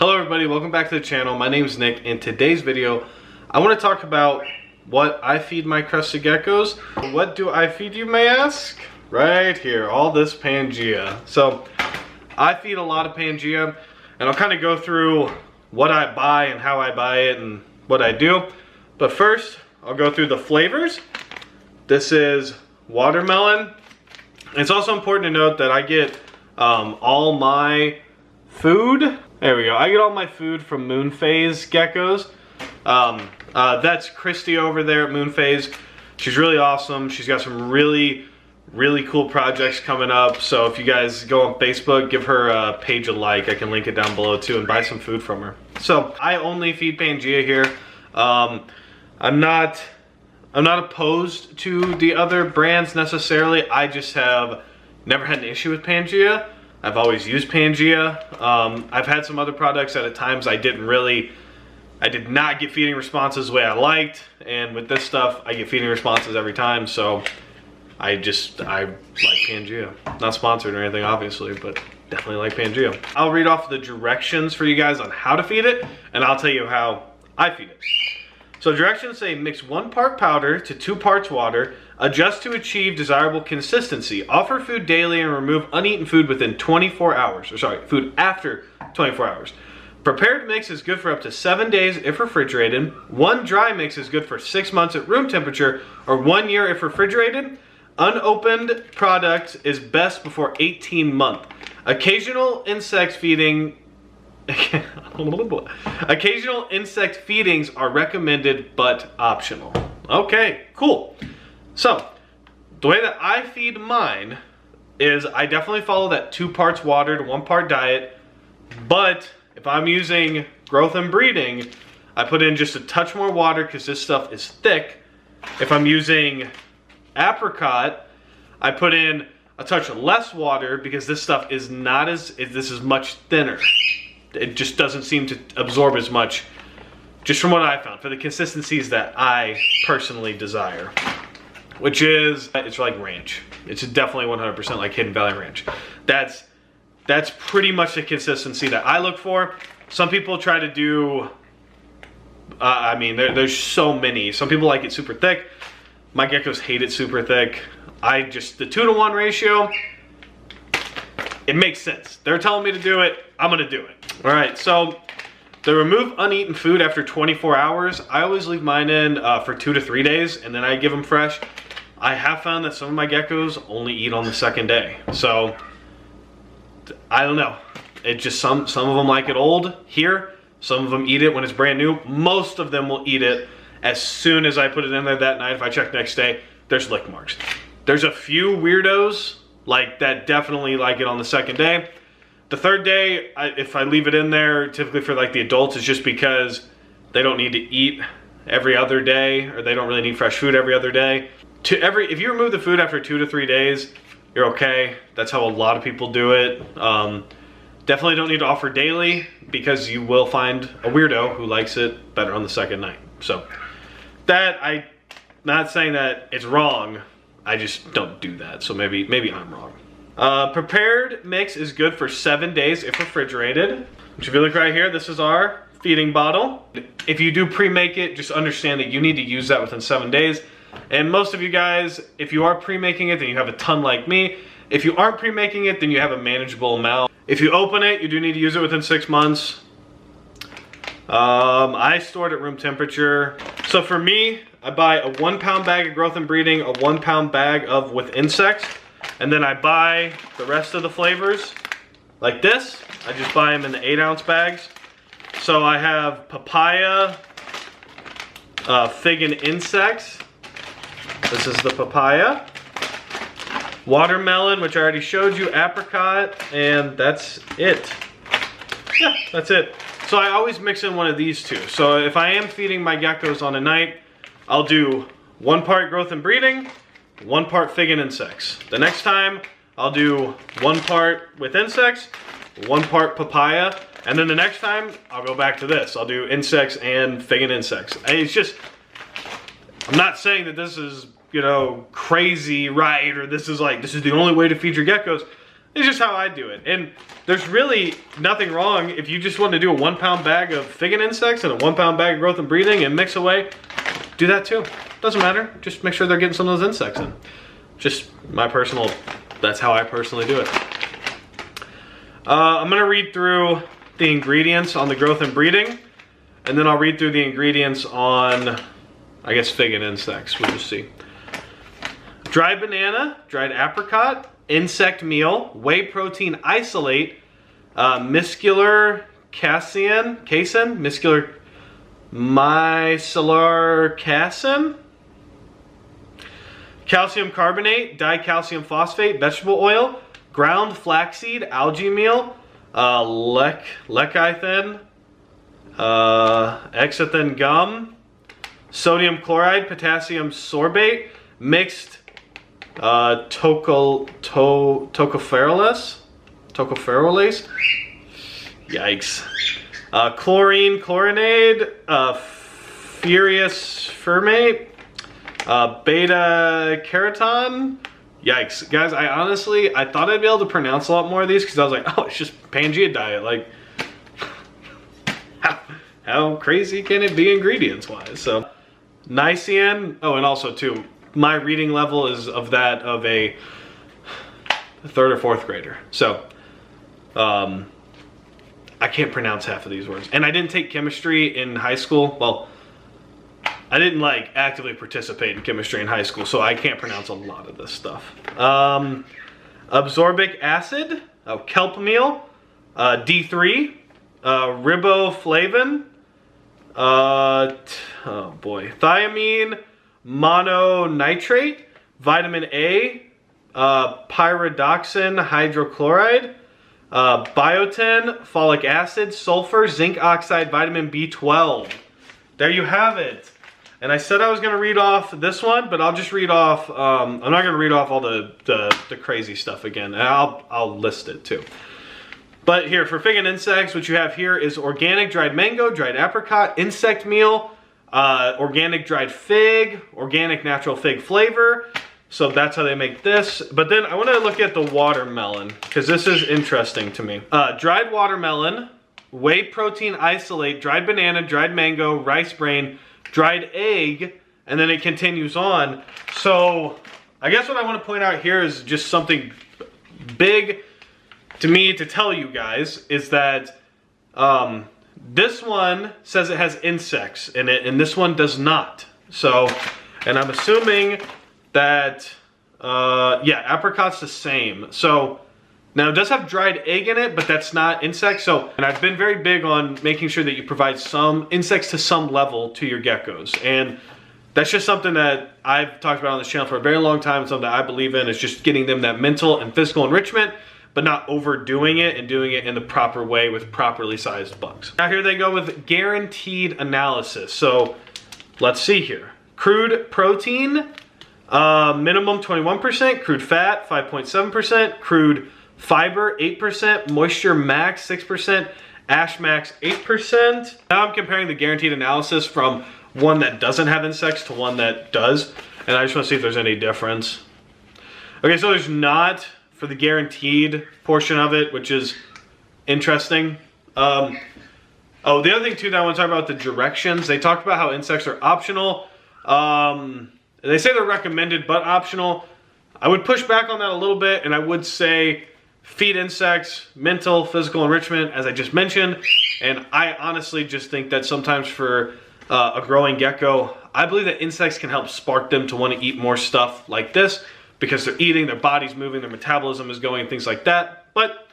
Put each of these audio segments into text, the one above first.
Hello everybody, welcome back to the channel. My name is Nick. In today's video, I want to talk about what I feed my crested geckos. What do I feed, you may ask? Right here, all this Pangea. So I feed a lot of Pangea, and I'll kind of go through what I buy and how I buy it and what I do. But first, I'll go through the flavors. This is watermelon. It's also important to note that I get all my food. There we go. I get all my food from Moon Phase geckos. That's Christy over there at Moon Phase. She's really awesome. She's got some really cool projects coming up. So if you guys go on Facebook, give her a page a like. I can link it down below too, and buy some food from her. So I only feed Pangea here. I'm not opposed to the other brands necessarily. I just have never had an issue with Pangea. I've always used Pangea. I've had some other products that at times I did not get feeding responses the way I liked, and with this stuff I get feeding responses every time, so I like Pangea. Not sponsored or anything obviously, but definitely like Pangea. I'll read off the directions for you guys on how to feed it, and I'll tell you how I feed it. So directions say mix 1 part powder to 2 parts water, adjust to achieve desirable consistency, offer food daily and remove uneaten food within 24 hours, or sorry, food after 24 hours. Prepared mix is good for up to 7 days if refrigerated. 1 dry mix is good for 6 months at room temperature or 1 year if refrigerated. Unopened product is best before 18 months. Occasional insect feedings are recommended but optional. Okay, cool. So, the way that I feed mine is I definitely follow that 2 parts water to 1 part diet, but if I'm using growth and breeding, I put in just a touch more water because this stuff is thick. If I'm using apricot, I put in a touch less water because this stuff is this is much thinner. It just doesn't seem to absorb as much, just from what I found, for the consistencies that I personally desire. Which is, it's like ranch. It's definitely 100% like Hidden Valley Ranch. That's pretty much the consistency that I look for. Some people try to do, I mean, there's so many. Some people like it super thick. My geckos hate it super thick. The 2-to-1 ratio, it makes sense. They're telling me to do it, I'm gonna do it. All right, so to remove uneaten food after 24 hours, I always leave mine in for 2 to 3 days, and then I give them fresh. I have found that some of my geckos only eat on the 2nd day. So, I don't know. It just, some of them like it old here. Some of them eat it when it's brand new. Most of them will eat it as soon as I put it in there that night. If I check next day, there's lick marks. There's a few weirdos like that definitely like it on the 2nd day. The 3rd day, if I leave it in there, typically for like the adults, it's just because they don't need to eat every other day, or they don't really need fresh food every other day. If you remove the food after 2 to 3 days, you're okay. That's how a lot of people do it. Definitely don't need to offer daily because you will find a weirdo who likes it better on the 2nd night. So I'm not saying that it's wrong. I just don't do that. So maybe I'm wrong. Prepared mix is good for 7 days if refrigerated. Which, if you look right here, this is our feeding bottle. If you do pre-make it, just understand that you need to use that within 7 days. And most of you guys, if you are pre-making it, then you have a ton like me. If you aren't pre-making it, then you have a manageable amount. If you open it, you do need to use it within 6 months. I store it at room temperature. So for me, I buy a 1 pound bag of growth and breeding, a 1 pound bag of with insects, and then I buy the rest of the flavors like this. I just buy them in the 8-ounce bags. So I have papaya, fig and insects. This is the papaya. Watermelon, which I already showed you, apricot, and that's it. Yeah, that's it. So I always mix in one of these two. So if I am feeding my geckos on a night, I'll do 1 part growth and breeding, 1 part fig and insects. The next time, I'll do 1 part with insects, 1 part papaya, and then the next time, I'll go back to this. I'll do insects and fig and insects. It's just, I'm not saying that this is, you know, crazy right, or this is the only way to feed your geckos. It's just how I do it. And there's really nothing wrong if you just want to do a 1 pound bag of fig and insects and a 1 pound bag of growth and breeding and mix away. Do that too. Doesn't matter. Just make sure they're getting some of those insects in. Just my personal, that's how I personally do it. I'm going to read through the ingredients on the growth and breeding. And then I'll read through the ingredients on, I guess, fig and insects. We'll just see. Dried banana, dried apricot, insect meal, whey protein isolate, muscular casein, muscular micellar casein, calcium carbonate, dicalcium phosphate, vegetable oil, ground flaxseed, algae meal, lecithin, exithin gum, sodium chloride, potassium sorbate, mixed tocopherolase, yikes, chlorine, chlorinade, furious fermate, beta carotene, yikes. Guys, I thought I'd be able to pronounce a lot more of these because I was like, oh, it's just Pangea diet. Like, how crazy can it be ingredients wise? So, Nicean, oh, and also too, my reading level is of that of a 3rd or 4th grader. So, I can't pronounce half of these words. And I didn't take chemistry in high school. Well, I didn't like actively participate in chemistry in high school, so I can't pronounce a lot of this stuff. Absorbic acid, kelp meal, D3, riboflavin, oh boy, thiamine mononitrate, vitamin A, pyridoxine hydrochloride, biotin, folic acid, sulfur, zinc oxide, vitamin B12. There you have it. And I said I was going to read off this one, but I'll just read off, I'm not going to read off all the crazy stuff again. And I'll list it too. But here, for fig and insects, what you have here is organic dried mango, dried apricot, insect meal, organic dried fig, organic natural fig flavor. So that's how they make this. But then I want to look at the watermelon, because this is interesting to me. Dried watermelon, whey protein isolate, dried banana, dried mango, rice brain, dried egg, and then it continues on. So I guess what I want to point out here is just something big to me to tell you guys is that this one says it has insects in it and this one does not. So, and I'm assuming that, yeah, apricot's the same. So now it does have dried egg in it, but that's not insects. So, and I've been very big on making sure that you provide some insects to some level to your geckos. And that's just something that I've talked about on this channel for a very long time. Something that I believe in is just getting them that mental and physical enrichment, but not overdoing it and doing it in the proper way with properly sized bugs. Now here they go with guaranteed analysis. So let's see here. Crude protein, minimum 21%, crude fat 5.7%, crude fiber 8%, moisture max 6%, ash max 8%. Now I'm comparing the guaranteed analysis from one that doesn't have insects to one that does, and I just want to see if there's any difference. Okay, so there's not for the guaranteed portion of it, which is interesting. Oh, the other thing too that I want to talk about, the directions. They talk about how insects are optional. They say they're recommended but optional. I would push back on that a little bit, and I would say feed insects, mental, physical enrichment, as I just mentioned. And I honestly just think that sometimes for a growing gecko, I believe that insects can help spark them to want to eat more stuff like this because they're eating, their body's moving, their metabolism is going, things like that. But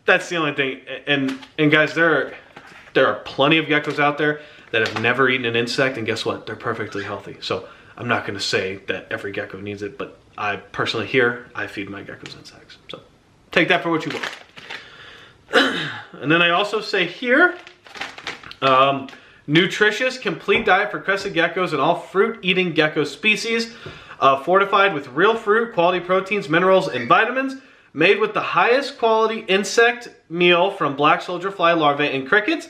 that's the only thing. And guys, there are plenty of geckos out there that have never eaten an insect, and guess what? They're perfectly healthy. So I'm not going to say that every gecko needs it, but I personally I feed my geckos insects. So take that for what you want. And then I also say here, nutritious, complete diet for crested geckos and all fruit-eating gecko species, fortified with real fruit, quality proteins, minerals, and vitamins, made with the highest quality insect meal from black soldier fly larvae and crickets.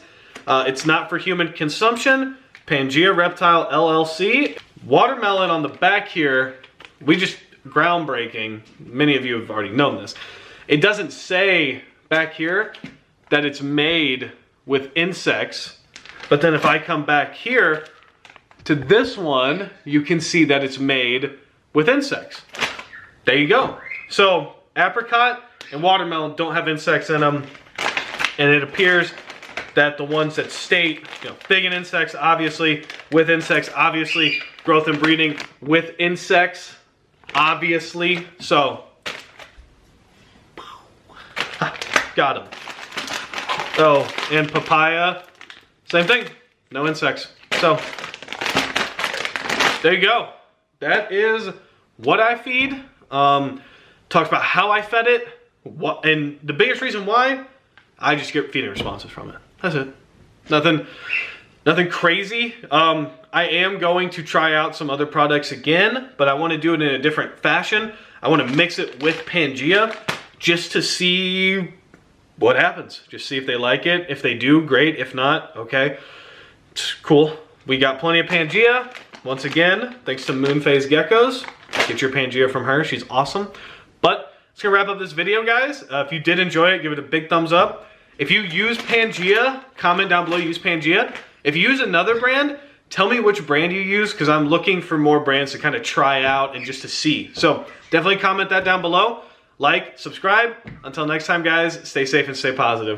It's not for human consumption. Pangea Reptile LLC. Watermelon on the back here, groundbreaking. Many of you have already known this. It doesn't say back here that it's made with insects, but then if I come back here to this one, you can see that it's made with insects. There you go. So apricot and watermelon don't have insects in them, and it appears that the ones that state, big in insects, obviously, with insects, obviously, growth and breeding with insects, obviously. So, got him. Oh, and papaya, same thing, no insects. So, there you go. That is what I feed. Talked about how I fed it, and the biggest reason why, I just get feeding responses from it. That's it. Nothing crazy. I am going to try out some other products again, but I want to do it in a different fashion. I want to mix it with Pangea just to see what happens. Just see if they like it. If they do, great. If not, okay. It's cool. We got plenty of Pangea. Once again, thanks to Moonphase Geckos. Get your Pangea from her. She's awesome. But that's going to wrap up this video, guys. If you did enjoy it, give it a big thumbs up. If you use Pangea, comment down below, use Pangea. If you use another brand, tell me which brand you use, because I'm looking for more brands to kind of try out and just to see. So definitely comment that down below. Like, subscribe. Until next time, guys, stay safe and stay positive.